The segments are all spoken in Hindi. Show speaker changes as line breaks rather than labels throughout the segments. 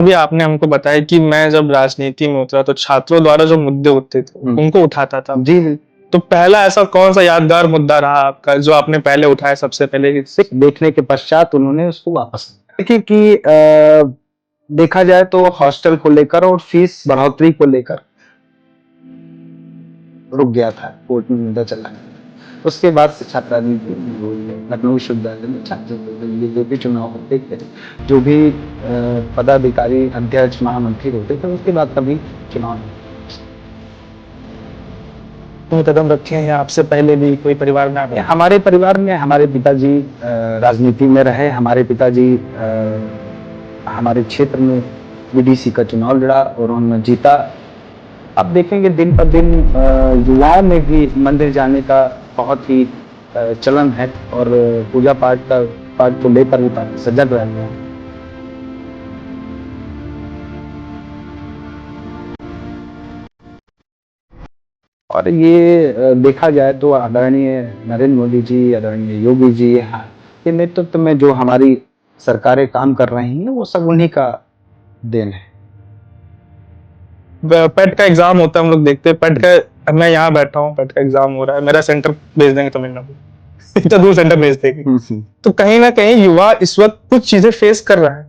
अभी आपने हमको बताया कि मैं जब राजनीति में उतरा तो छात्रों द्वारा जो मुद्दे उठते थे उनको उठाता था।
जी।
तो पहला ऐसा कौन सा यादगार मुद्दा रहा आपका जो आपने पहले उठाया सबसे पहले?
देखने के पश्चात उन्होंने उसको वापस देखिए कि देखा जाए तो हॉस्टल को लेकर और फीस बढ़ोतरी को लेकर रुक गया था, कोर्ट में मुद्दा चला। उसके बाद से छात्र राजनीति लखनऊ विश्वविद्यालय में छात्र जो भी चुनाव होते थे, जो भी पदाधिकारी अध्यक्ष महामंत्री होते थे, उसके बाद कभी चुनाव
कदम रखे हैं या आपसे पहले भी कोई परिवार में आगे?
हमारे परिवार में हमारे पिताजी राजनीति में रहे। हमारे पिताजी हमारे क्षेत्र में बीडीसी का चुनाव लड़ा और उन्होंने जीता। अब देखेंगे दिन पर दिन युवाओं में भी मंदिर जाने का बहुत ही चलन है और पूजा पाठ को लेकर भी सजग रहे हैं। और ये देखा जाए तो आदरणीय नरेंद्र मोदी जी, आदरणीय योगी जी के नेतृत्व में जो हमारी सरकारें काम कर रही हैं वो सब उन्हीं का देन है।
पेट का एग्जाम होता है, हम लोग देखते हैं पेट का। मैं यहाँ बैठा हूँ, पेट का एग्जाम हो रहा है, मेरा सेंटर भेज देंगे तमिलनाडु, इतना दूर सेंटर भेज देंगे। तो कहीं ना कहीं युवा इस वक्त कुछ चीजें फेस कर रहा है।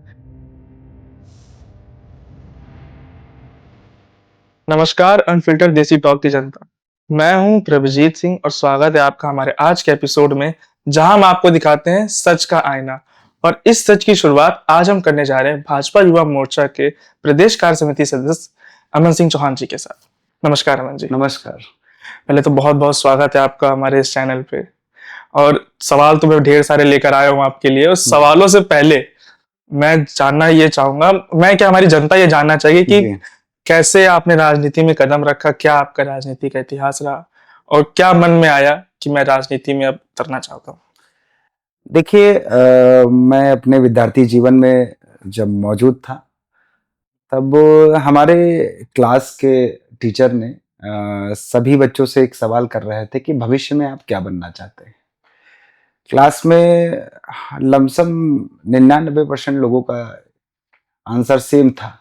नमस्कार अनफिल्टर देसी टॉक की जनता, मैं हूं प्रभजीत सिंह और स्वागत है आपका हमारे आज के एपिसोड में, जहां हम आपको दिखाते हैं सच का आईना। और इस सच की शुरुआत आज हम करने जा रहे हैं भाजपा युवा मोर्चा के प्रदेश कार्य समिति सदस्य अमन सिंह चौहान जी के साथ। नमस्कार अमन जी।
नमस्कार।
पहले तो बहुत बहुत स्वागत है आपका हमारे इस चैनल पे। और सवाल तो मैं ढेर सारे लेकर आया हूँ आपके लिए। उस सवालों से पहले मैं जानना ये चाहूंगा, मैं क्या हमारी जनता ये जानना चाहिए कि कैसे आपने राजनीति में कदम रखा, क्या आपका राजनीति का इतिहास रहा और क्या मन में आया कि मैं राजनीति में अब उतरना चाहता हूँ?
देखिए, मैं अपने विद्यार्थी जीवन में जब मौजूद था तब हमारे क्लास के टीचर ने सभी बच्चों से एक सवाल कर रहे थे कि भविष्य में आप क्या बनना चाहते हैं। क्लास में लमसम 99% लोगों का आंसर सेम था,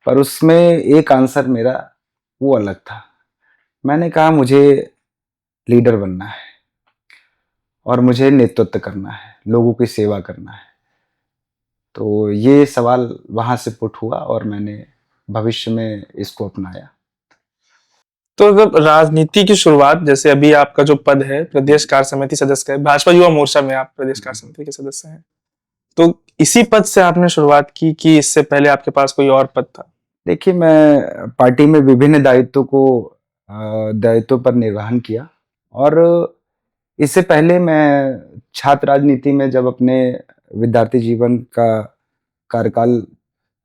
पर उसमें एक आंसर मेरा वो अलग था। मैंने कहा मुझे लीडर बनना है और मुझे नेतृत्व करना है, लोगों की सेवा करना है। तो ये सवाल वहां से पुट हुआ और मैंने भविष्य में इसको अपनाया।
तो जब राजनीति की शुरुआत, जैसे अभी आपका जो पद है प्रदेश कार्य समिति सदस्य का है, भाजपा युवा मोर्चा में आप प्रदेश कार्य समिति के सदस्य हैं, तो इसी पद से आपने शुरुआत की कि इससे पहले आपके पास कोई और पद था?
देखिए, मैं पार्टी में विभिन्न दायित्वों पर निर्वहन किया और इससे पहले मैं छात्र राजनीति में जब अपने विद्यार्थी जीवन का कार्यकाल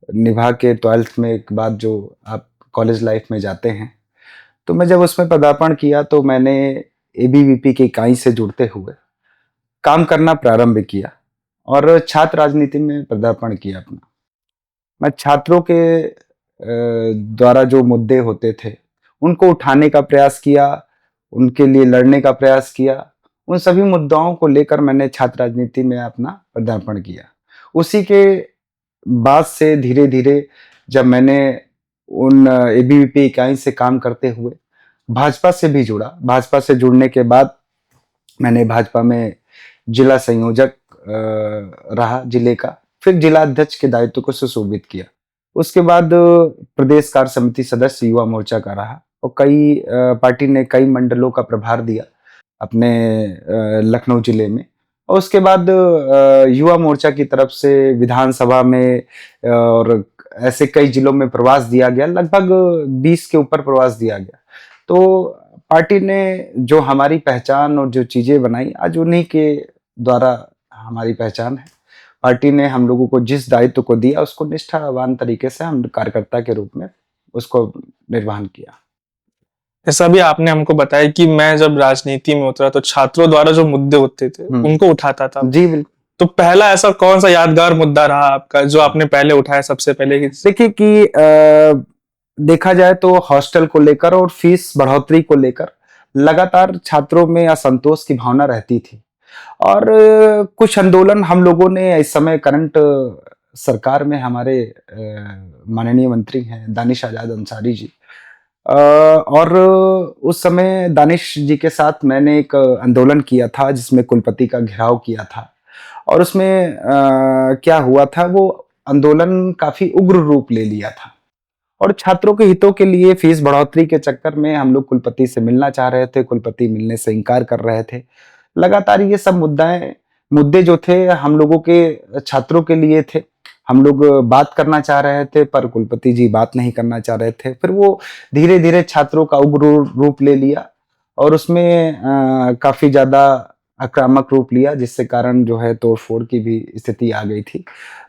निभा के 12th में एक बाद जो आप कॉलेज लाइफ में जाते हैं, तो मैं जब उसमें पदार्पण किया तो मैंने एबीवीपी की इकाई से जुड़ते हुए काम करना प्रारंभ किया और छात्र राजनीति में पदार्पण किया अपना। मैं छात्रों के द्वारा जो मुद्दे होते थे उनको उठाने का प्रयास किया, उनके लिए लड़ने का प्रयास किया। उन सभी मुद्दाओं को लेकर मैंने छात्र राजनीति में अपना पदार्पण किया। उसी के बाद से धीरे धीरे जब मैंने उन एबीवीपी इकाई से काम करते हुए भाजपा से भी जुड़ा, भाजपा से जुड़ने के बाद मैंने भाजपा में जिला संयोजक रहा जिले का, फिर जिला अध्यक्ष के दायित्व को सुशोभित किया। उसके बाद प्रदेश कार्य समिति सदस्य युवा मोर्चा का रहा और पार्टी ने कई मंडलों का प्रभार दिया अपने लखनऊ जिले में। और उसके बाद युवा मोर्चा की तरफ से विधानसभा में और ऐसे कई जिलों में प्रवास दिया गया, लगभग 20 के ऊपर प्रवास दिया गया। तो पार्टी ने जो हमारी पहचान और जो चीजें बनाई, आज उन्हीं के द्वारा हमारी पहचान है। पार्टी ने हम लोगों को जिस दायित्व को दिया उसको निष्ठावान तरीके से हम कार्यकर्ता के रूप में उसको निर्वहन किया।
जैसा भी आपने हमको बताया कि मैं जब राजनीति में उतरा तो छात्रों द्वारा जो मुद्दे होते थे उनको उठाता था।
जी बिल्कुल।
तो पहला ऐसा कौन सा यादगार मुद्दा रहा आपका जो आपने पहले उठाया सबसे पहले?
देखिए कि देखा जाए तो हॉस्टल को लेकर और फीस बढ़ोतरी को लेकर लगातार छात्रों में असंतोष की भावना रहती थी और कुछ आंदोलन हम लोगों ने इस समय करंट सरकार में हमारे माननीय मंत्री हैं दानिश आज़ाद अंसारी जी। और उस समय दानिश जी के साथ मैंने एक आंदोलन किया था जिसमें कुलपति का घेराव किया था। और उसमें क्या हुआ था, वो आंदोलन काफ़ी उग्र रूप ले लिया था। और छात्रों के हितों के लिए फीस बढ़ोतरी के चक्कर में हम लोग कुलपति से मिलना चाह रहे थे, कुलपति मिलने से इनकार कर रहे थे। लगातार ये सब मुद्दे जो थे हम लोगों के छात्रों के लिए थे। हम लोग बात करना चाह रहे थे पर कुलपति जी बात नहीं करना चाह रहे थे। फिर वो धीरे-धीरे छात्रों का उग्र रूप ले लिया और उसमें काफ़ी ज़्यादा आक्रामक रूप लिया, जिससे कारण जो है तोड़-फोड़ की भी स्थिति आ गई थी।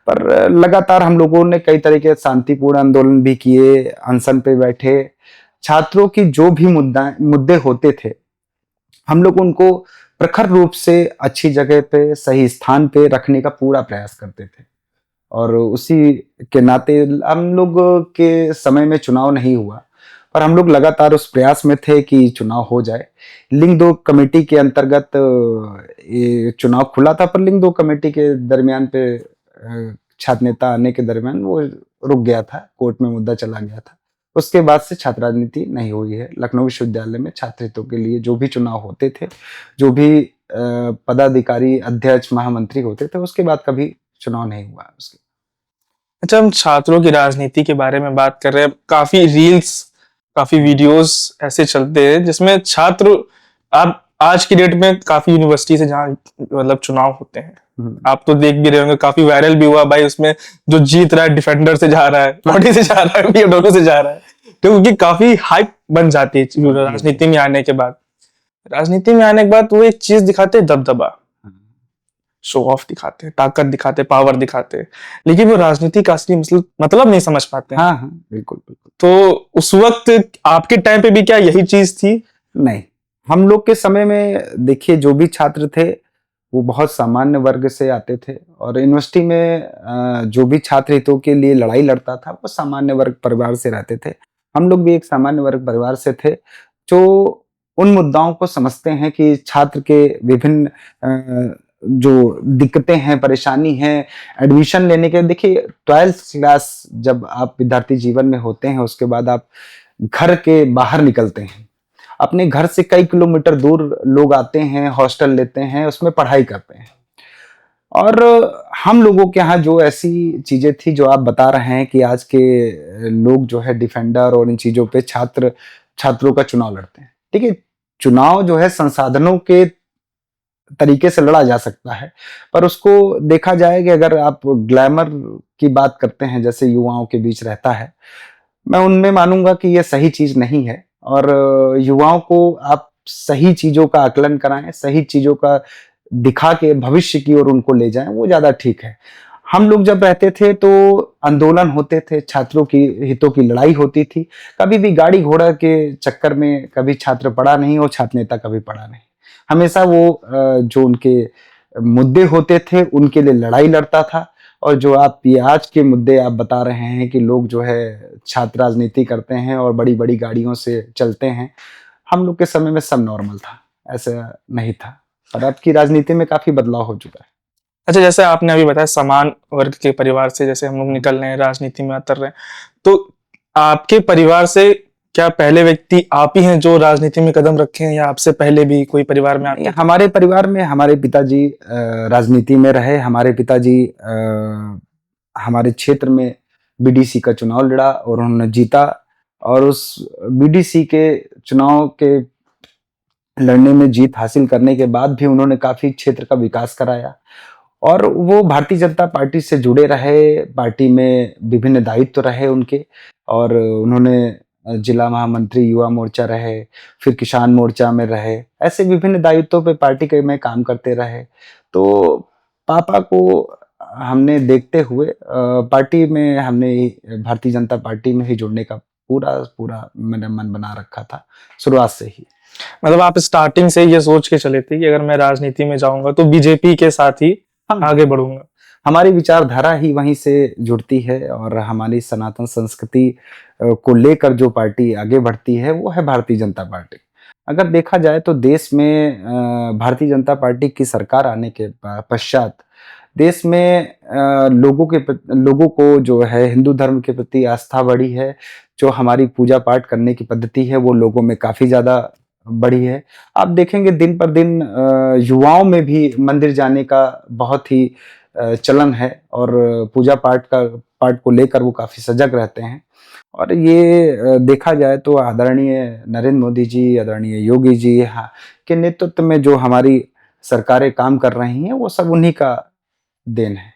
पर लगातार हम लोगों ने कई तरह के शांतिपूर्ण आंदोलन भी किए, अनशन पे बैठे। छात्रों की जो भी मुद्दे होते थे, हम लोग उनको प्रखर रूप से अच्छी जगह पे, सही स्थान पे रखने का पूरा प्रयास करते थे। और उसी के नाते हम लोग के समय में चुनाव नहीं हुआ, पर हम लोग लगातार उस प्रयास में थे कि चुनाव हो जाए। लिंग 2 कमेटी के अंतर्गत ये चुनाव खुला था, पर लिंग 2 कमेटी के दरमियान पे छात्र नेता आने के दरमियान वो रुक गया था, कोर्ट में मुद्दा चला गया था। उसके बाद से छात्र राजनीति नहीं हुई है। लखनऊ विश्वविद्यालय में छात्र हितों के लिए जो भी चुनाव होते थे, जो भी पदाधिकारी, अध्यक्ष, महामंत्री होते थे, उसके बाद कभी चुनाव नहीं हुआ उसके।
अच्छा, हम छात्रों की राजनीति के बारे में बात कर रहे हैं। काफी रील्स, काफी वीडियोस ऐसे चलते हैं जिसमें छात्र, आप आज की डेट में काफी यूनिवर्सिटी से जहाँ मतलब चुनाव होते हैं, आप तो देख भी रहे होंगे, काफी वायरल भी हुआ भाई। उसमें जो जीत रहा है डिफेंडर से जा रहा है, लौंडे से जा रहा है, बीएमडब्ल्यू से जा रहा है, क्योंकि काफी हाइप बन जाती है राजनीति में आने के बाद। राजनीति में आने के बाद वो एक चीज दिखाते हैं, दबदबा, शो ऑफ दिखाते हैं, ताकत दिखाते हैं, पावर दिखाते हैं, लेकिन वो राजनीति का असली मतलब नहीं समझ पाते हैं।
हाँ, बिल्कुल, बिल्कुल।
तो उस वक्त आपके टाइम पे भी क्या यही चीज थी?
नहीं, हम लोग के समय में देखिए जो भी छात्र थे वो बहुत सामान्य वर्ग से आते थे और यूनिवर्सिटी में जो भी छात्र हितों के लिए लड़ाई लड़ता था वो सामान्य वर्ग परिवार से रहते थे। हम लोग भी एक सामान्य वर्ग परिवार से थे, जो उन मुद्दाओं को समझते हैं कि छात्र के विभिन्न जो दिक्कतें हैं, परेशानी है, एडमिशन लेने के। देखिए 12th क्लास जब आप विद्यार्थी जीवन में होते हैं, उसके बाद आप घर के बाहर निकलते हैं। अपने घर से कई किलोमीटर दूर लोग आते हैं, हॉस्टल लेते हैं, उसमें पढ़ाई करते हैं। और हम लोगों के यहाँ जो ऐसी चीजें थी जो आप बता रहे हैं कि आज के लोग जो है डिफेंडर और इन चीजों पे छात्रों का चुनाव लड़ते हैं। ठीक है, चुनाव जो है संसाधनों के तरीके से लड़ा जा सकता है, पर उसको देखा जाए कि अगर आप ग्लैमर की बात करते हैं जैसे युवाओं के बीच रहता है, मैं उनमें मानूंगा कि ये सही चीज नहीं है। और युवाओं को आप सही चीजों का आकलन कराएं, सही चीजों का दिखा के भविष्य की ओर उनको ले जाएं, वो ज्यादा ठीक है। हम लोग जब रहते थे तो आंदोलन होते थे, छात्रों की हितों की लड़ाई होती थी। कभी भी गाड़ी घोड़ा के चक्कर में कभी छात्र पड़ा नहीं और छात्र नेता कभी पड़ा नहीं। हमेशा वो जो उनके मुद्दे होते थे उनके लिए लड़ाई लड़ता था। और जो आप ये आज के मुद्दे आप बता रहे हैं कि लोग जो है छात्र राजनीति करते हैं और बड़ी-बड़ी गाड़ियों से चलते हैं, हम लोग के समय में सब नॉर्मल था, ऐसा नहीं था। और अब की राजनीति में काफ़ी बदलाव हो चुका है।
अच्छा, जैसे आपने अभी बताया समान वर्ग के परिवार से जैसे हम लोग निकल रहे हैं, राजनीति में उतर रहे हैं, तो आपके परिवार से क्या पहले व्यक्ति आप ही हैं जो राजनीति में कदम रखे हैं, या आपसे पहले भी कोई परिवार में आपके?
हमारे परिवार में हमारे पिताजी राजनीति में रहे। हमारे पिताजी हमारे क्षेत्र में बीडीसी का चुनाव लड़ा और उन्होंने जीता। और उस बीडीसी के चुनाव के लड़ने में जीत हासिल करने के बाद भी उन्होंने काफ़ी क्षेत्र का विकास कराया। और वो भारतीय जनता पार्टी से जुड़े रहे, पार्टी में विभिन्न दायित्व रहे उनके। और उन्होंने जिला महामंत्री युवा मोर्चा रहे, फिर किसान मोर्चा में रहे, ऐसे विभिन्न दायित्वों पे पार्टी के में काम करते रहे। तो पापा को हमने देखते हुए पार्टी में हमने भारतीय जनता पार्टी में ही जुड़ने का पूरा मैंने मन बना रखा था शुरुआत से ही।
मतलब आप स्टार्टिंग से ये सोच के चले थे कि अगर मैं राजनीति में जाऊंगा तो बीजेपी के साथ ही आगे बढ़ूंगा?
हमारी विचारधारा ही वहीं से जुड़ती है और हमारी सनातन संस्कृति को लेकर जो पार्टी आगे बढ़ती है वो है भारतीय जनता पार्टी। अगर देखा जाए तो देश में भारतीय जनता पार्टी की सरकार आने के पश्चात देश में लोगों को जो है हिंदू धर्म के प्रति आस्था बढ़ी है। जो हमारी पूजा पाठ करने की पद्धति है वो लोगों में काफ़ी ज़्यादा बढ़ी है। आप देखेंगे दिन पर दिन युवाओं में भी मंदिर जाने का बहुत ही चलन है और पूजा पाठ को लेकर वो काफ़ी सजग रहते हैं। और ये देखा जाए तो आदरणीय नरेंद्र मोदी जी, आदरणीय योगी जी हाँ, के नेतृत्व में जो हमारी सरकारें काम कर रही हैं, वो सब उन्हीं का देन है।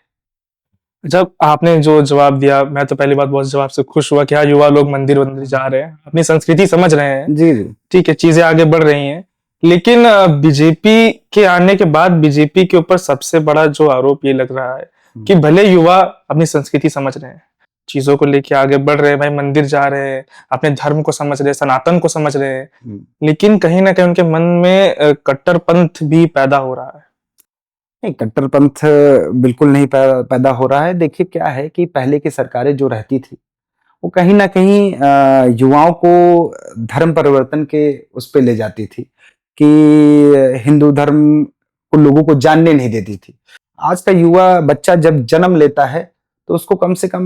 जब आपने जो जवाब दिया, मैं तो पहली बात बहुत जवाब से खुश हुआ कि हाँ, युवा लोग मंदिर-वंदिर जा रहे हैं, अपनी संस्कृति समझ रहे हैं।
जी, जी।
ठीक है, चीज़ें आगे बढ़ रही हैं। लेकिन बीजेपी के आने के बाद बीजेपी के ऊपर सबसे बड़ा जो आरोप ये लग रहा है कि भले युवा अपनी संस्कृति समझ रहे हैं, चीज़ों को लेके आगे बढ़ रहे हैं, भाई मंदिर जा रहे हैं, अपने धर्म को समझ रहे हैं, सनातन को समझ रहे हैं, लेकिन कहीं न कहीं उनके मन में कट्टरपंथ भी पैदा हो रहा है।
नहीं, कट्टरपंथ बिल्कुल नहीं पैदा हो रहा है। देखिए क्या है कि पहले की सरकारें जो रहती थी, वो कहीं न कहीं युवाओं को धर्म परिवर्तन के उस पे ले जाती थी कि हिंदू धर्म को लोगों को जानने नहीं देती थी। आज का युवा बच्चा जब जन्म लेता है, तो उसको कम से कम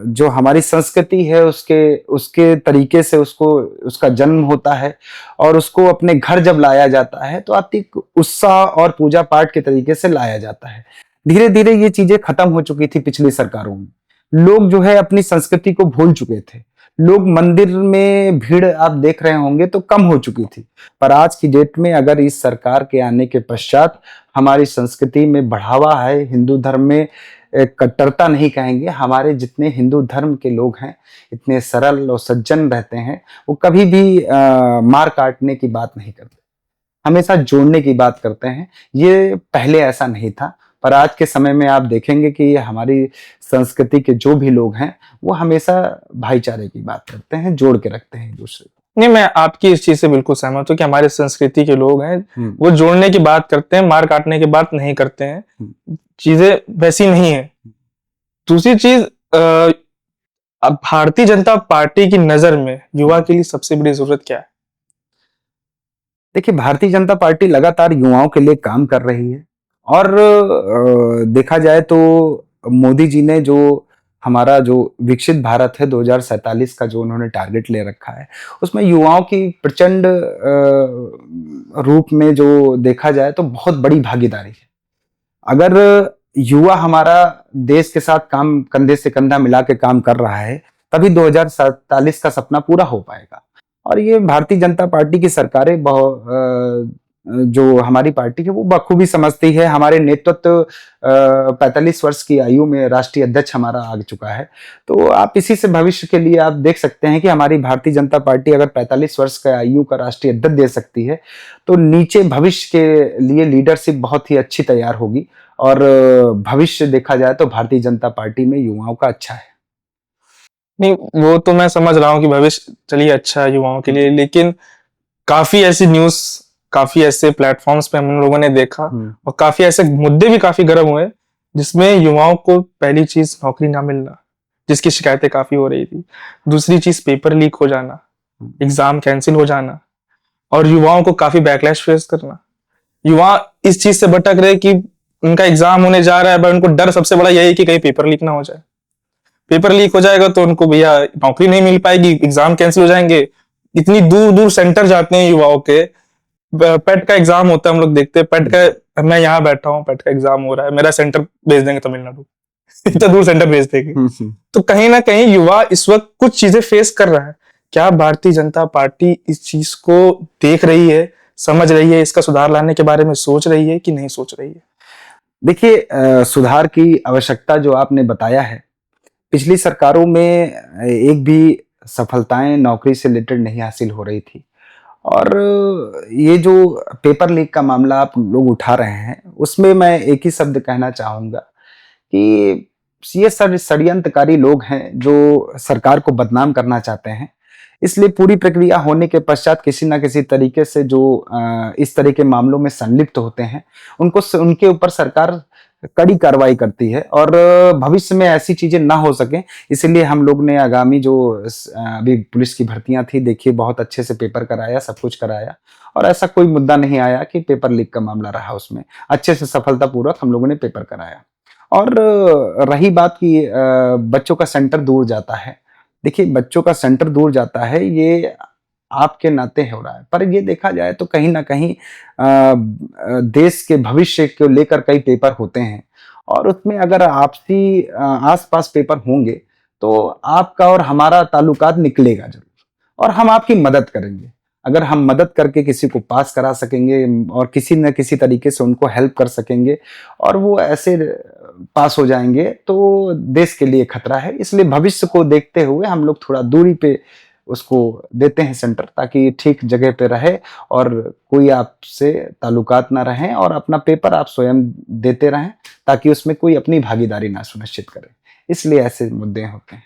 जो हमारी संस्कृति है उसके उसके तरीके से उसको उसका जन्म होता है और उसको अपने घर जब लाया जाता है, तो अति उत्साह और पूजा पाठ के तरीके से लाया जाता है। धीरे-धीरे ये चीज़ें खत्म हो चुकी थी पिछली सरकारों में। लोग जो है अपनी संस्कृति को भूल चुके थे। लोग मंदिर में भीड़ आप देख रहे होंगे तो कम हो चुकी थी। पर आज की डेट में अगर इस सरकार के आने के पश्चात हमारी संस्कृति में बढ़ावा है, हिंदू धर्म में कट्टरता नहीं कहेंगे, हमारे जितने हिंदू धर्म के लोग हैं, इतने सरल और सज्जन रहते हैं, वो कभी भी मार काटने की बात नहीं करते। हमेशा जोड़ने की बात करते हैं। ये पहले ऐसा नहीं था, पर आज के समय में आप देखेंगे कि हमारी संस्कृति के जो भी लोग हैं, वो हमेशा भाईचारे की बात करते हैं, जोड़ के रखते हैं एक-दूसरे को।
नहीं, मैं आपकी इस चीज़ से बिल्कुल सहमत हूँ कि हमारे संस्कृति के लोग हैं, वो जोड़ने की बात करते हैं, मार काटने की बात नहीं करते हैं। चीज़ें वैसी नहीं है। दूसरी चीज़ अब भारतीय जनता पार्टी की नज़र में युवा के लिए सबसे बड़ी ज़रूरत क्या है?
देखिए, भारतीय जनता पार्टी लगातार युवाओं के लिए काम कर रही है और देखा जाए तो मोदी जी ने जो हमारा जो विकसित भारत है 2047 का जो उन्होंने टारगेट ले रखा है, उसमें युवाओं की प्रचंड रूप में जो देखा जाए तो बहुत बड़ी भागीदारी है। अगर युवा हमारा देश के साथ काम कंधे से कंधा मिला के काम कर रहा है, तभी 2047 का सपना पूरा हो पाएगा। और ये भारतीय जनता पार्टी की सरकारें जो हमारी पार्टी है वो बखूबी समझती है। हमारे नेतृत्व 45 वर्ष की आयु में राष्ट्रीय अध्यक्ष हमारा आ चुका है। तो आप इसी से भविष्य के लिए आप देख सकते हैं कि हमारी भारतीय जनता पार्टी अगर 45 वर्ष का आयु का राष्ट्रीय अध्यक्ष दे सकती है, तो नीचे भविष्य के लिए लीडरशिप बहुत ही अच्छी तैयार होगी और भविष्य देखा जाए तो भारतीय जनता पार्टी में युवाओं का अच्छा है।
नहीं, वो तो मैं समझ रहा हूँ कि भविष्य चलिए अच्छा है युवाओं के लिए, लेकिन काफ़ी ऐसी न्यूज़, काफ़ी ऐसे प्लेटफ़ॉर्म्स पे हम लोगों ने देखा और काफ़ी ऐसे मुद्दे भी काफ़ी गर्म हुए, जिसमें युवाओं को पहली चीज़ नौकरी ना मिलना, जिसकी शिकायतें काफ़ी हो रही थी। दूसरी चीज़ पेपर लीक हो जाना, एग्ज़ाम कैंसल हो जाना और युवाओं को काफ़ी बैकलैश फेस करना। युवा इस चीज़ से भटक रहे कि उनका एग्ज़ाम होने जा रहा है, पर उनको डर सबसे बड़ा यही है कि कहीं पेपर लीक ना हो जाए। पेपर लीक हो जाएगा तो उनको भैया नौकरी नहीं मिल पाएगी, एग्ज़ाम कैंसल हो जाएंगे। इतनी दूर-दूर सेंटर जाते हैं युवाओं के। पेट का एग्ज़ाम होता है, हम लोग देखते हैं पेट का, मैं यहाँ बैठा हूँ, पेट का एग्ज़ाम हो रहा है, मेरा सेंटर भेज देंगे तमिलनाडु। इतना दूर सेंटर भेज देंगे। तो कहीं ना कहीं युवा इस वक्त कुछ चीजें फेस कर रहा है। क्या भारतीय जनता पार्टी इस चीज को देख रही है, समझ रही है, इसका सुधार लाने के बारे में सोच रही है कि नहीं सोच रही है?
देखिए, सुधार की आवश्यकता जो आपने बताया है, पिछली सरकारों में एक भी सफलताएं नौकरी से रिलेटेड नहीं हासिल हो रही थी और ये जो पेपर लीक का मामला आप लोग उठा रहे हैं, उसमें मैं एक ही शब्द कहना चाहूँगा कि ये षड्यंत्रकारी लोग हैं जो सरकार को बदनाम करना चाहते हैं। इसलिए पूरी प्रक्रिया होने के पश्चात किसी न किसी तरीके से जो इस तरह के मामलों में संलिप्त होते हैं, उनको उनके ऊपर सरकार कड़ी कार्रवाई करती है और भविष्य में ऐसी चीजें ना हो सके, इसलिए हम लोग ने आगामी जो अभी पुलिस की भर्तियां थी, देखिए बहुत अच्छे से पेपर कराया, सब कुछ कराया और ऐसा कोई मुद्दा नहीं आया कि पेपर लीक का मामला रहा उसमें। अच्छे से सफलतापूर्वक हम लोगों ने पेपर कराया। और रही बात कि बच्चों का सेंटर दूर जाता है, देखिए बच्चों का सेंटर दूर जाता है, ये आपके नाते हो रहा है, पर ये देखा जाए तो कहीं ना कहीं देश के भविष्य को लेकर कई पेपर होते हैं और उसमें अगर आपसी आसपास पेपर होंगे तो आपका और हमारा ताल्लुकात निकलेगा जरूर और हम आपकी मदद करेंगे। अगर हम मदद करके किसी को पास करा सकेंगे और किसी न किसी तरीके से उनको हेल्प कर सकेंगे और वो ऐसे पास हो जाएंगे तो देश के लिए खतरा है। इसलिए भविष्य को देखते हुए हम लोग थोड़ा दूरी पे उसको देते हैं सेंटर, ताकि ठीक जगह पे रहे और कोई आपसे ताल्लुकात ना रहे और अपना पेपर आप स्वयं देते रहें, ताकि उसमें कोई अपनी भागीदारी ना सुनिश्चित करे। इसलिए ऐसे मुद्दे होते हैं।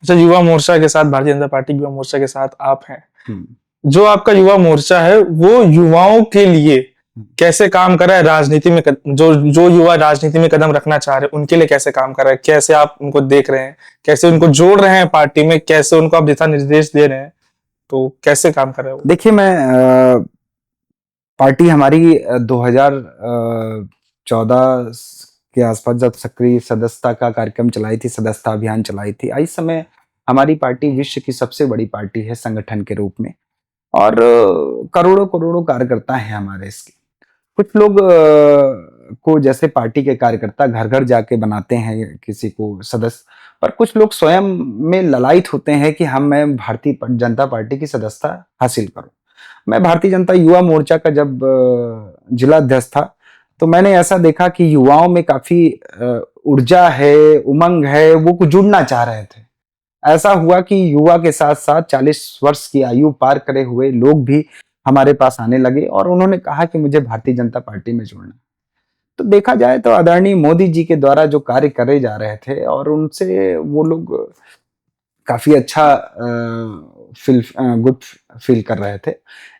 अच्छा, युवा मोर्चा के साथ, भारतीय जनता पार्टी युवा मोर्चा के साथ आप हैं,
हम्म,
जो आपका युवा मोर्चा है वो युवाओं के लिए कैसे काम कर रहा है? राजनीति में जो जो युवा राजनीति में कदम रखना चाह रहे हैं उनके लिए कैसे काम कर रहा है? कैसे आप उनको देख रहे हैं, कैसे उनको जोड़ रहे हैं पार्टी में, कैसे उनको आप दिशा निर्देश दे रहे हैं, तो कैसे काम कर रहे हैं वो?
देखिए मैं पार्टी हमारी 2014 के आसपास जब सक्रिय सदस्यता का कार्यक्रम चलाई थी, सदस्यता अभियान चलाई थी, इस समय हमारी पार्टी विश्व की सबसे बड़ी पार्टी है संगठन के रूप में और करोड़ों करोड़ों कार्यकर्ता हैं हमारे इसके। कुछ लोग को जैसे पार्टी के कार्यकर्ता घर घर जाके बनाते हैं किसी को सदस्य, पर कुछ लोग स्वयं में ललायित होते हैं कि मैं भारतीय जनता पार्टी की सदस्यता हासिल करूं। मैं भारतीय जनता युवा मोर्चा का जब जिला अध्यक्ष था तो मैंने ऐसा देखा कि युवाओं में काफी ऊर्जा है, उमंग है, वो कुछ जुड़ना चाह रहे थे। ऐसा हुआ कि युवा के साथ साथ 40 वर्ष की आयु पार करे हुए लोग भी हमारे पास आने लगे और उन्होंने कहा कि मुझे भारतीय जनता पार्टी में जुड़ना। तो देखा जाए तो आदरणीय मोदी जी के द्वारा जो कार्य करे जा रहे थे और उनसे वो लोग काफी अच्छा गुड फील कर रहे थे,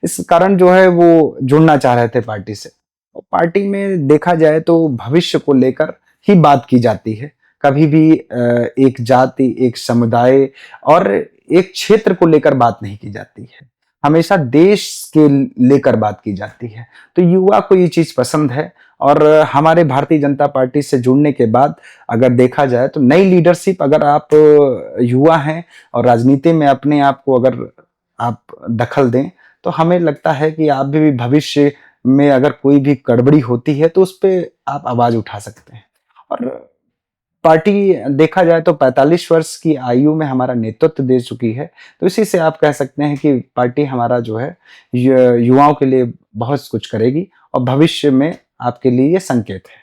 इस कारण जो है वो जुड़ना चाह रहे थे पार्टी से। और पार्टी में देखा जाए तो भविष्य को लेकर ही बात की जाती है, कभी भी एक जाति, एक समुदाय और एक क्षेत्र को लेकर बात नहीं की जाती है, हमेशा देश के लेकर बात की जाती है। तो युवा को ये चीज पसंद है और हमारे भारतीय जनता पार्टी से जुड़ने के बाद अगर देखा जाए तो नई लीडरशिप, अगर आप युवा हैं और राजनीति में अपने आप को अगर आप दखल दें तो हमें लगता है कि आप भी भविष्य में अगर कोई भी गड़बड़ी होती है तो उस पर आप आवाज उठा सकते हैं। और पार्टी देखा जाए तो 45 वर्ष की आयु में हमारा नेतृत्व दे चुकी है, तो इसी से आप कह सकते हैं कि पार्टी हमारा जो है युवाओं के लिए बहुत कुछ करेगी और भविष्य में आपके लिए ये संकेत है।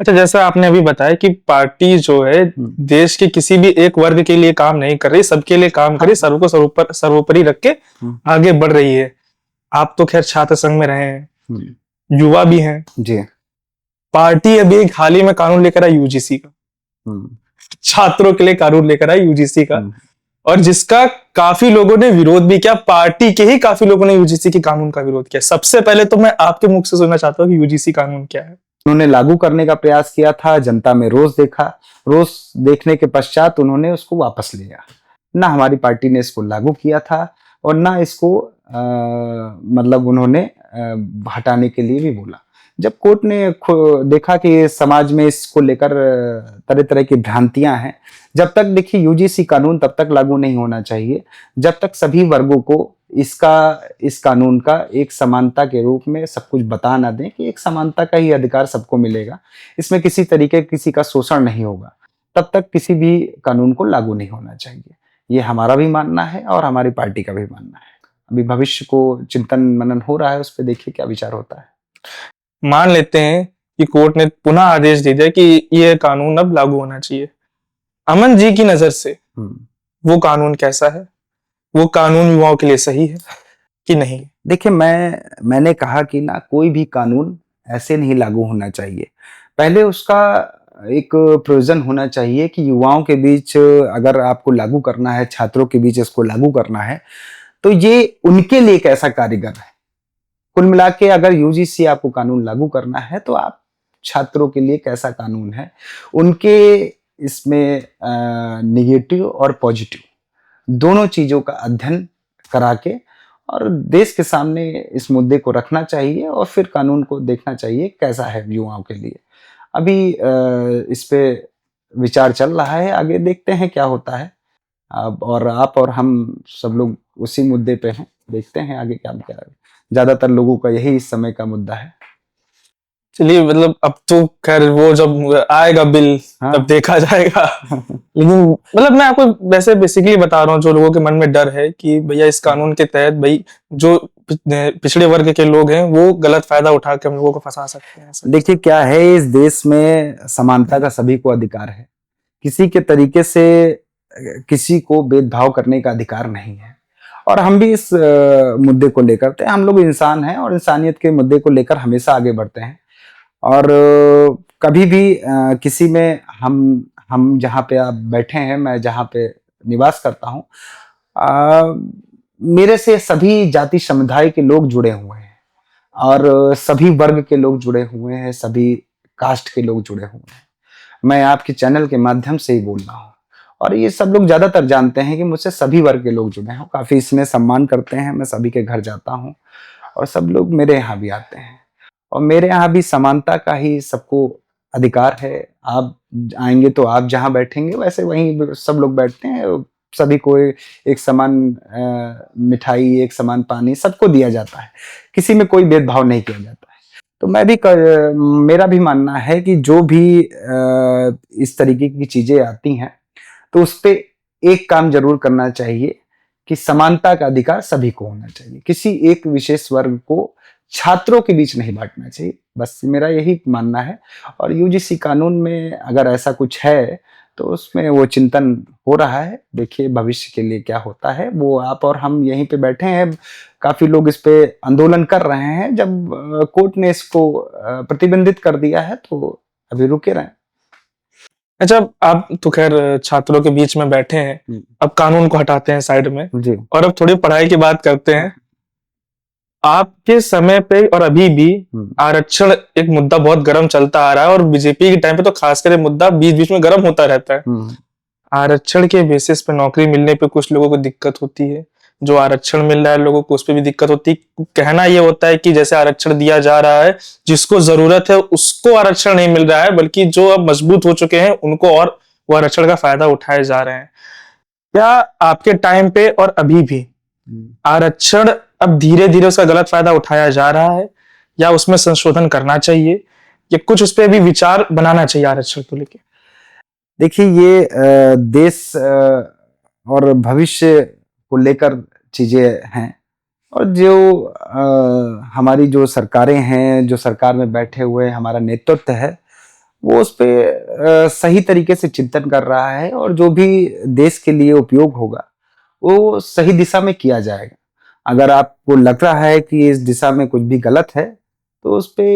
अच्छा, जैसा आपने अभी बताया कि पार्टी जो है देश के किसी भी एक वर्ग के लिए काम नहीं कर रही, सबके लिए काम कर रही, सर्व को सर्वोपरि रख के आगे बढ़ रही है। आप तो खैर छात्र संघ में रहे हैं, युवा भी हैं
जी।
पार्टी अभी एक हाल ही में कानून लेकर आई यूजीसी का, छात्रों के लिए कानून लेकर आई यूजीसी का, और जिसका काफी लोगों ने विरोध भी किया। पार्टी के ही काफी लोगों ने यूजीसी के कानून का विरोध किया। सबसे पहले तो मैं आपके मुख से सुनना चाहता हूँ कि यूजीसी कानून क्या है?
उन्होंने लागू करने का प्रयास किया था, जनता में रोष देखा, रोष देखने के पश्चात उन्होंने उसको वापस लिया। ना हमारी पार्टी ने इसको लागू किया था और ना इसको मतलब उन्होंने हटाने के लिए भी बोला। जब कोर्ट ने देखा कि समाज में इसको लेकर तरह तरह की भ्रांतियां हैं, जब तक देखिए यूजीसी कानून तब तक लागू नहीं होना चाहिए जब तक सभी वर्गों को इस कानून का एक समानता के रूप में सब कुछ बता ना दें कि एक समानता का ही अधिकार सबको मिलेगा, इसमें किसी तरीके किसी का शोषण नहीं होगा, तब तक किसी भी कानून को लागू नहीं होना चाहिए। ये हमारा भी मानना है और हमारी पार्टी का भी मानना है। अभी भविष्य को चिंतन मनन हो रहा है, उस पर देखिए क्या विचार होता है।
मान लेते हैं कि कोर्ट ने पुनः आदेश दे दिया कि ये कानून अब लागू होना चाहिए। अमन जी की नजर से वो कानून कैसा है? वो कानून युवाओं के लिए सही है कि नहीं?
देखिए, मैंने कहा कि ना कोई भी कानून ऐसे नहीं लागू होना चाहिए। पहले उसका एक प्रोविजन होना चाहिए कि युवाओं के बीच अगर आपको लागू करना है, छात्रों के बीच इसको लागू करना है, तो ये उनके लिए कैसा कारीगर है। कुल मिला के अगर यूजीसी आपको कानून लागू करना है तो आप छात्रों के लिए कैसा कानून है, उनके इसमें निगेटिव और पॉजिटिव दोनों चीज़ों का अध्ययन करा के और देश के सामने इस मुद्दे को रखना चाहिए और फिर कानून को देखना चाहिए कैसा है युवाओं के लिए। अभी इस पे विचार चल रहा है, आगे देखते हैं क्या होता है। अब और आप और हम सब लोग उसी मुद्दे पे हैं, देखते हैं आगे क्या क्या है। ज़्यादातर लोगों का यही इस समय का मुद्दा है।
चलिए, मतलब अब तो खैर वो जब आएगा बिल
हाँ।
तब देखा जाएगा। लेकिन मतलब मैं आपको वैसे बेसिकली बता रहा हूँ, जो लोगों के मन में डर है कि भैया इस कानून के तहत भाई जो पिछड़े वर्ग के लोग हैं वो गलत फायदा उठा के हम लोगों को फंसा सकते हैं।
देखिए क्या है, इस देश में समानता का सभी को अधिकार है, किसी के तरीके से किसी को भेदभाव करने का अधिकार नहीं है। और हम भी इस मुद्दे को लेकर थे, हम लोग इंसान हैं और इंसानियत के मुद्दे को लेकर हमेशा आगे बढ़ते हैं। और कभी भी किसी में हम जहाँ पे आप बैठे हैं, मैं जहाँ पे निवास करता हूँ, मेरे से सभी जाति समुदाय के लोग जुड़े हुए हैं और सभी वर्ग के लोग जुड़े हुए हैं, सभी कास्ट के लोग जुड़े हुए हैं। मैं आपके चैनल के माध्यम से ही बोल रहा हूँ और ये सब लोग ज्यादातर जानते हैं कि मुझसे सभी वर्ग के लोग जुड़े हैं, काफी इसमें सम्मान करते हैं। मैं सभी के घर जाता हूँ और सब लोग मेरे यहाँ भी आते हैं और मेरे यहाँ भी समानता का ही सबको अधिकार है। आप आएंगे तो आप जहाँ बैठेंगे वैसे वहीं सब लोग बैठते हैं, सभी को एक समान मिठाई, एक समान पानी सबको दिया जाता है, किसी में कोई भेदभाव नहीं किया जाता है। तो मेरा भी मानना है कि जो भी इस तरीके की चीजें आती हैं तो उस पे एक काम जरूर करना चाहिए कि समानता का अधिकार सभी को होना चाहिए, किसी एक विशेष वर्ग को छात्रों के बीच नहीं बांटना चाहिए। बस मेरा यही मानना है। और यूजीसी कानून में अगर ऐसा कुछ है तो उसमें वो चिंतन हो रहा है, देखिए भविष्य के लिए क्या होता है। वो आप और हम यहीं पे बैठे हैं, काफी लोग इस पे आंदोलन कर रहे हैं। जब कोर्ट ने इसको प्रतिबंधित कर दिया है तो अभी रुके रहे।
अच्छा, आप तो खैर छात्रों के बीच में बैठे हैं, अब कानून को हटाते हैं साइड में
जी।
और अब थोड़ी पढ़ाई की बात करते हैं। आपके समय पे और अभी भी आरक्षण एक मुद्दा बहुत गर्म चलता आ रहा है और बीजेपी के टाइम पे तो खासकर ये मुद्दा बीच बीच में गर्म होता रहता है। आरक्षण के बेसिस पे नौकरी मिलने पे कुछ लोगों को दिक्कत होती है, जो आरक्षण मिल रहा है लोगों को उस पर भी दिक्कत होती है। कहना ये होता है कि जैसे आरक्षण दिया जा रहा है, जिसको जरूरत है उसको आरक्षण नहीं मिल रहा है, बल्कि जो अब मजबूत हो चुके हैं उनको और वो आरक्षण का फायदा उठाए जा रहे हैं। क्या आपके टाइम पे और अभी भी आरक्षण अब धीरे धीरे उसका गलत फायदा उठाया जा रहा है, या उसमें संशोधन करना चाहिए, या कुछ उस पर भी विचार बनाना चाहिए आरक्षण को लेकर?
देखिए ये देश और भविष्य को लेकर चीजें हैं और जो हमारी जो सरकारें हैं, जो सरकार में बैठे हुए हमारा नेतृत्व है, वो उस पे सही तरीके से चिंतन कर रहा है और जो भी देश के लिए उपयोग होगा वो सही दिशा में किया जाएगा। अगर आपको लग रहा है कि इस दिशा में कुछ भी गलत है तो उस पे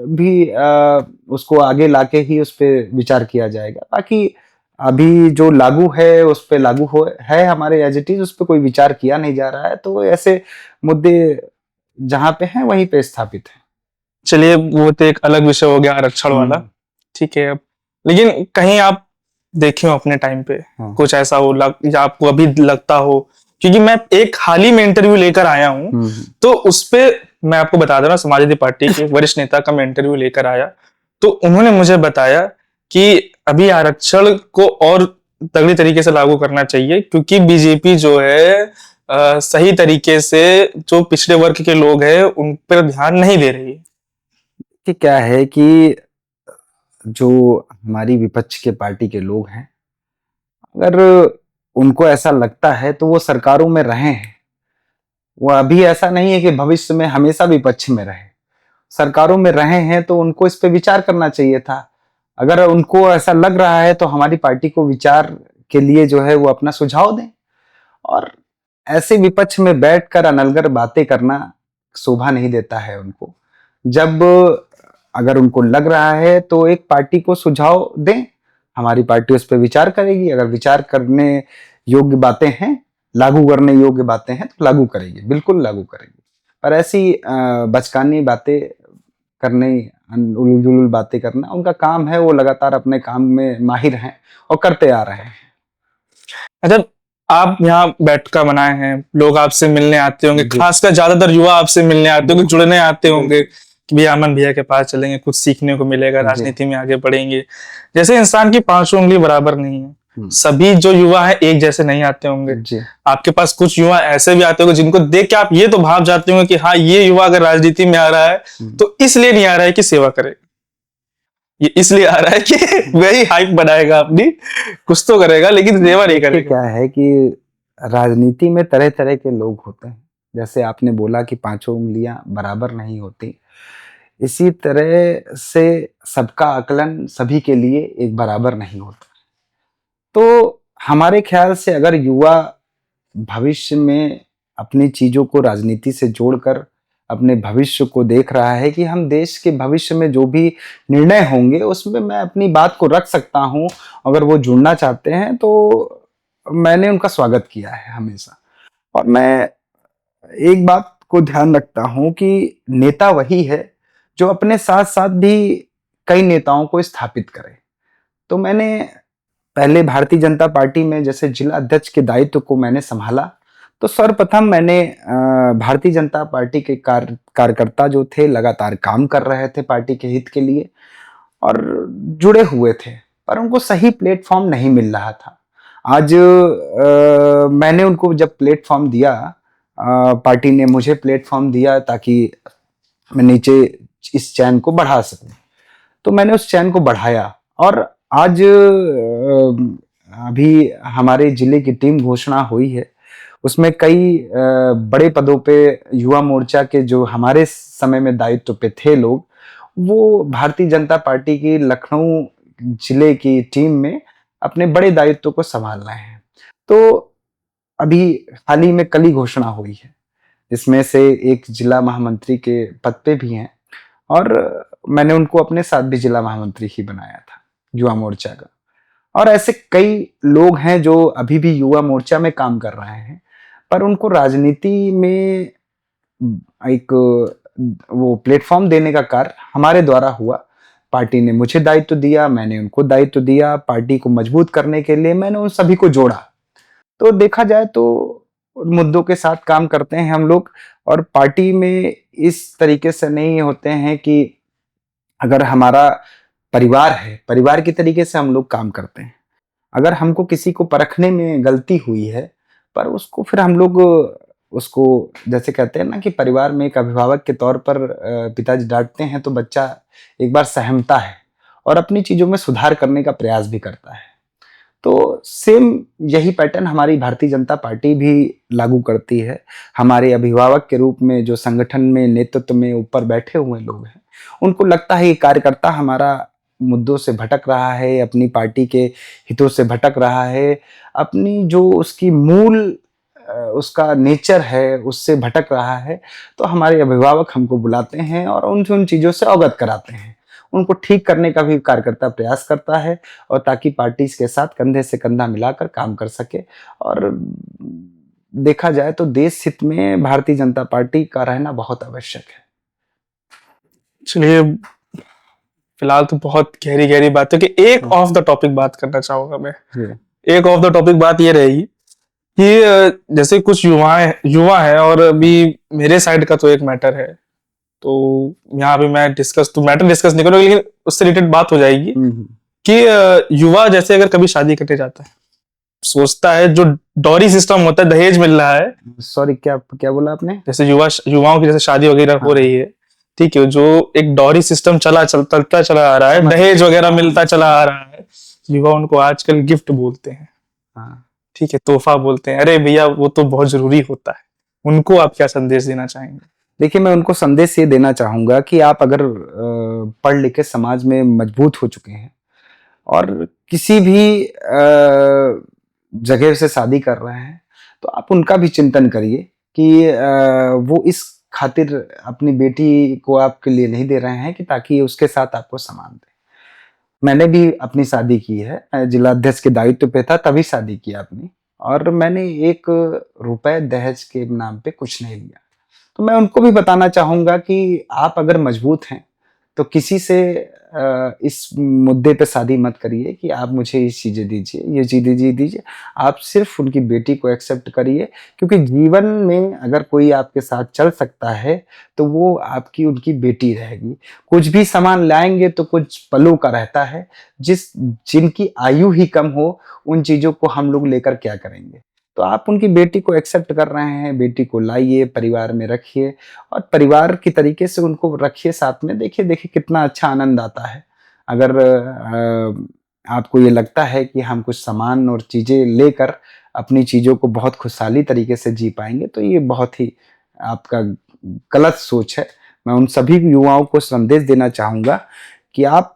भी उसको आगे लाके ही उस पे विचार किया जाएगा। बाकी अभी जो लागू है उस पे लागू हो है हमारे एज इट इज, उस पे कोई विचार किया नहीं जा रहा है। तो ऐसे मुद्दे जहां पे हैं वहीं पे स्थापित है।
चलिए, वो तो एक अलग विषय हो गया आरक्षण वाला, ठीक है। अब लेकिन कहीं आप देखे हो अपने टाइम पे कुछ ऐसा हो या आपको अभी लगता हो, क्योंकि मैं एक हाल ही में इंटरव्यू लेकर आया हूं, तो उस पे मैं आपको बता दे रहा हूं, समाजवादी पार्टी के वरिष्ठ नेता का मैं इंटरव्यू लेकर आया, तो उन्होंने मुझे बताया कि अभी आरक्षण को और तगड़ी तरीके से लागू करना चाहिए, क्योंकि बीजेपी जो है सही तरीके से जो पिछड़े वर्ग के लोग हैं उन पर ध्यान नहीं दे रही है।
कि क्या है कि जो हमारी विपक्ष के पार्टी के लोग हैं, अगर उनको ऐसा लगता है तो वो सरकारों में रहे हैं। वो अभी ऐसा नहीं है कि भविष्य में हमेशा विपक्ष में रहे, सरकारों में रहे हैं तो उनको इस पे विचार करना चाहिए था। अगर उनको ऐसा लग रहा है तो हमारी पार्टी को विचार के लिए जो है वो अपना सुझाव दें। और ऐसे विपक्ष में बैठकर अनलगर बातें करना शोभा नहीं देता है उनको। जब अगर उनको लग रहा है तो एक पार्टी को सुझाव दें, हमारी पार्टी उस पर विचार करेगी। अगर विचार करने योग्य बातें हैं, लागू करने योग्य बातें हैं तो लागू करेगी, बिल्कुल लागू करेगी। पर ऐसी बचकानी बातें करने उलझुल बातें करना, उनका काम है, वो लगातार अपने काम में माहिर हैं और करते आ रहे हैं।
अच्छा, आप यहाँ बैठका बनाए हैं, लोग आपसे मिलने आते होंगे,
जी।
खासकर ज्यादातर युवा आपसे मिलने आते होंगे, जुड़ने आते होंगे कि भैया अमन भैया के पास चलेंगे, कुछ सीखने को मिलेगा,
जी।
राजनीति में आगे बढ़ेंगे। जैसे इंसान की पांचों उंगली बराबर नहीं है,
हम्म।
सभी जो युवा है एक जैसे नहीं आते होंगे।
जी।
आपके पास कुछ युवा ऐसे भी आते होंगे जिनको देख के आप ये तो भाव जाते होंगे कि हाँ, ये युवा अगर राजनीति में आ रहा है तो इसलिए नहीं आ रहा है कि सेवा करे, ये इसलिए आ रहा है कि वही हाइप बनाएगा अपनी, कुछ तो करेगा लेकिन सेवा नहीं
देखिए
करेगा।
क्या है कि राजनीति में तरह तरह के लोग होते हैं, जैसे आपने बोला कि पांचों उंगलियां बराबर नहीं होती, इसी तरह से सबका आकलन सभी के लिए एक बराबर नहीं होता। तो हमारे ख्याल से अगर युवा भविष्य में अपनी चीजों को राजनीति से जोड़कर अपने भविष्य को देख रहा है कि हम देश के भविष्य में जो भी निर्णय होंगे उसमें मैं अपनी बात को रख सकता हूं, अगर वो जुड़ना चाहते हैं तो मैंने उनका स्वागत किया है हमेशा। और मैं एक बात को ध्यान रखता हूं कि नेता वही है जो अपने साथ साथ भी कई नेताओं को स्थापित करे। तो मैंने पहले भारतीय जनता पार्टी में जैसे जिला अध्यक्ष के दायित्व को मैंने संभाला, तो सर्वप्रथम मैंने भारतीय जनता पार्टी के कार्यकर्ता जो थे लगातार काम कर रहे थे पार्टी के हित के लिए और जुड़े हुए थे, पर उनको सही प्लेटफॉर्म नहीं मिल रहा था। आज मैंने उनको जब प्लेटफॉर्म दिया, पार्टी ने मुझे प्लेटफॉर्म दिया ताकि मैं नीचे इस चैन को बढ़ा सकूं, तो मैंने उस चैन को बढ़ाया। और आज अभी हमारे जिले की टीम घोषणा हुई है, उसमें कई बड़े पदों पे युवा मोर्चा के जो हमारे समय में दायित्व पे थे लोग, वो भारतीय जनता पार्टी की लखनऊ जिले की टीम में अपने बड़े दायित्व को संभाल रहे हैं। तो अभी हाल ही में कल ही घोषणा हुई है, इसमें से एक जिला महामंत्री के पद पे भी हैं और मैंने उनको अपने साथ भी जिला महामंत्री ही बनाया था युवा मोर्चा का। और ऐसे कई लोग हैं जो अभी भी युवा मोर्चा में काम कर रहे हैं, पर उनको राजनीति में एक वो प्लेटफॉर्म देने का कार्य हमारे द्वारा हुआ। पार्टी ने मुझे दायित्व दिया, मैंने उनको दायित्व दिया, पार्टी को मजबूत करने के लिए मैंने उन सभी को जोड़ा। तो देखा जाए तो मुद्दों के साथ काम करते हैं हम लोग, और पार्टी में इस तरीके से नहीं होते हैं कि अगर हमारा परिवार है, परिवार की तरीके से हम लोग काम करते हैं। अगर हमको किसी को परखने में गलती हुई है, पर उसको फिर हम लोग उसको जैसे कहते हैं ना कि परिवार में एक अभिभावक के तौर पर पिताजी डांटते हैं तो बच्चा एक बार सहमता है और अपनी चीजों में सुधार करने का प्रयास भी करता है। तो सेम यही पैटर्न हमारी भारतीय जनता पार्टी भी लागू करती है। हमारे अभिभावक के रूप में जो संगठन में नेतृत्व में ऊपर बैठे हुए लोग हैं, उनको लगता है ये कार्यकर्ता हमारा मुद्दों से भटक रहा है, अपनी पार्टी के हितों से भटक रहा है, अपनी जो उसकी मूल उसका नेचर है उससे भटक रहा है, तो हमारे अभिभावक हमको बुलाते हैं और उन चीज़ों से अवगत कराते हैं। उनको ठीक करने का भी कार्यकर्ता प्रयास करता है, और ताकि पार्टी के साथ कंधे से कंधा मिलाकर काम कर सके। और देखा जाए तो देश हित में भारतीय जनता पार्टी का रहना बहुत आवश्यक है।
चलिए, फिलहाल तो बहुत गहरी गहरी बात है कि एक ऑफ द टॉपिक बात करना चाहूंगा मैं। एक ऑफ द टॉपिक बात ये रहेगी कि जैसे कुछ युवा है और अभी मेरे साइड का तो एक मैटर है, तो यहाँ भी मैं मैटर डिस्कस नहीं करूंगा, लेकिन उससे रिलेटेड बात हो जाएगी कि युवा जैसे अगर कभी शादी करने जाता है, सोचता है जो डॉरी सिस्टम होता है, दहेज मिल रहा है।
सॉरी, क्या क्या बोला आपने?
जैसे युवाओं की जैसे शादी वगैरह हो रही है, ठीक है, जो एक डॉरी सिस्टम चलता चला आ रहा है, दहेज वगैरह मिलता चला आ रहा है, युवा उनको आजकल गिफ्ट बोलते हैं, ठीक है, तोहफा बोलते हैं। अरे भैया, वो तो बहुत जरूरी होता है। उनको आप क्या संदेश देना चाहेंगे?
देखिए, मैं उनको संदेश ये देना चाहूंगा कि आप अगर पढ़ लिख के समाज में मजबूत हो चुके हैं और किसी भी जगह से शादी कर रहे हैं, तो आप उनका भी चिंतन करिए कि वो इस खातिर अपनी बेटी को आपके लिए नहीं दे रहे हैं कि ताकि उसके साथ आपको सामान दे। मैंने भी अपनी शादी की है, जिला अध्यक्ष के दायित्व पे था तभी शादी की अपनी, और मैंने 1 रुपए दहेज के नाम पे कुछ नहीं लिया। तो मैं उनको भी बताना चाहूंगा कि आप अगर मजबूत हैं तो किसी से इस मुद्दे पे शादी मत करिए कि आप मुझे ये चीज़ें दीजिए, ये चीज़ें दीजिए। आप सिर्फ़ उनकी बेटी को एक्सेप्ट करिए, क्योंकि जीवन में अगर कोई आपके साथ चल सकता है, तो वो आपकी उनकी बेटी रहेगी। कुछ भी सामान लाएँगे तो कुछ पलों का रहता है, जिनकी आयु ही कम हो, उन चीज़ों को हम लोग लेकर क्या करेंगे? तो आप उनकी बेटी को एक्सेप्ट कर रहे हैं, बेटी को लाइए, परिवार में रखिए और परिवार की तरीके से उनको रखिए साथ में। देखिए कितना अच्छा आनंद आता है। अगर आपको ये लगता है कि हम कुछ सामान और चीज़ें लेकर अपनी चीज़ों को बहुत खुशहाली तरीके से जी पाएँगे, तो ये बहुत ही आपका गलत सोच है। मैं उन सभी युवाओं को संदेश देना चाहूँगा कि आप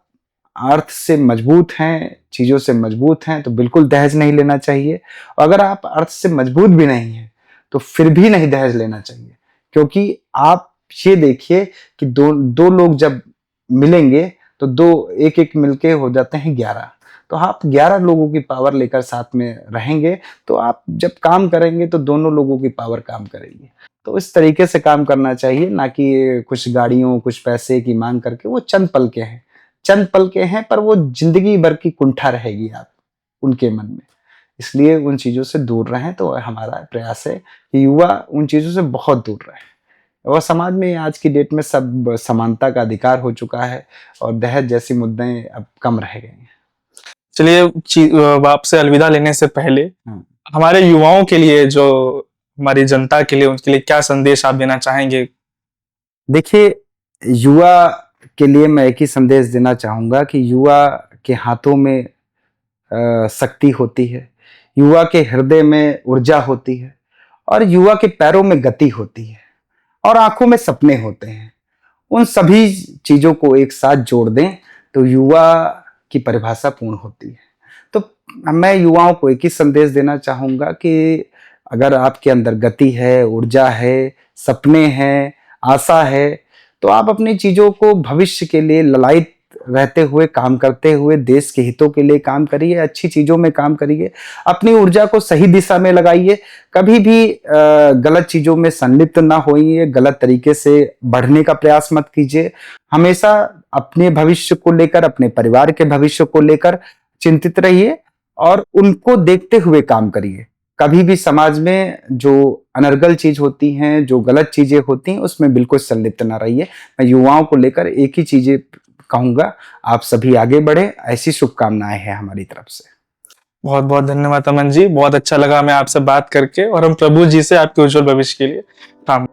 अर्थ से मजबूत हैं, चीज़ों से मजबूत हैं, तो बिल्कुल दहेज नहीं लेना चाहिए। और अगर आप अर्थ से मजबूत भी नहीं हैं, तो फिर भी नहीं दहेज लेना चाहिए। क्योंकि आप ये देखिए कि दो लोग जब मिलेंगे, तो दो एक-एक मिलके हो जाते हैं 11। तो आप 11 लोगों की पावर लेकर साथ में रहेंगे, तो आप जब काम करेंगे, तो दोनों लोगों की पावर काम करेगी। तो इस तरीके से काम करना चाहिए, ना कि कुछ गाड़ियों, कुछ पैसे की माँग करके। वो चंद पल के हैं, पर वो ज़िंदगी भर की कुंठा रहेगी आप उनके मन में। इसलिए उन चीज़ों से दूर रहें, तो हमारा प्रयास है कि युवा उन चीज़ों से बहुत दूर रहें। और समाज में आज की डेट में सब समानता का अधिकार हो चुका है और दहेज जैसी मुद्दे अब कम रह गए हैं।
चलिए, आपसे अलविदा लेने से पहले
हाँ।
हमारे युवाओं के लिए, जो हमारी जनता के लिए, उनके लिए क्या संदेश आप देना चाहेंगे?
देखिए, युवा के लिए मैं एक ही संदेश देना चाहूँगा कि युवा के हाथों में शक्ति होती है, युवा के हृदय में ऊर्जा होती है और युवा के पैरों में गति होती है और आँखों में सपने होते हैं। उन सभी चीज़ों को एक साथ जोड़ दें, तो युवा की परिभाषा पूर्ण होती है। तो मैं युवाओं को एक ही संदेश देना चाहूँगा कि अगर आपके अंदर गति है, ऊर्जा है, सपने हैं, आशा है, तो आप अपनी चीज़ों को भविष्य के लिए ललायित रहते हुए, काम करते हुए देश के हितों के लिए काम करिए, अच्छी चीज़ों में काम करिए, अपनी ऊर्जा को सही दिशा में लगाइए, कभी भी गलत चीज़ों में संलिप्त ना होइए, गलत तरीके से बढ़ने का प्रयास मत कीजिए। हमेशा अपने भविष्य को लेकर, अपने परिवार के भविष्य को लेकर चिंतित रहिए और उनको देखते हुए काम करिए। कभी भी समाज में जो अनर्गल चीज़ होती हैं, जो गलत चीज़ें होती हैं, उसमें बिल्कुल संलिप्त ना रहिए। मैं युवाओं को लेकर एक ही चीज़ें कहूँगा, आप सभी आगे बढ़ें, ऐसी शुभकामनाएँ हैं हमारी तरफ से।
बहुत बहुत धन्यवाद अमन जी, बहुत अच्छा लगा हमें आपसे बात करके, और हम प्रभु जी से आपके उज्जवल भविष्य के लिए काम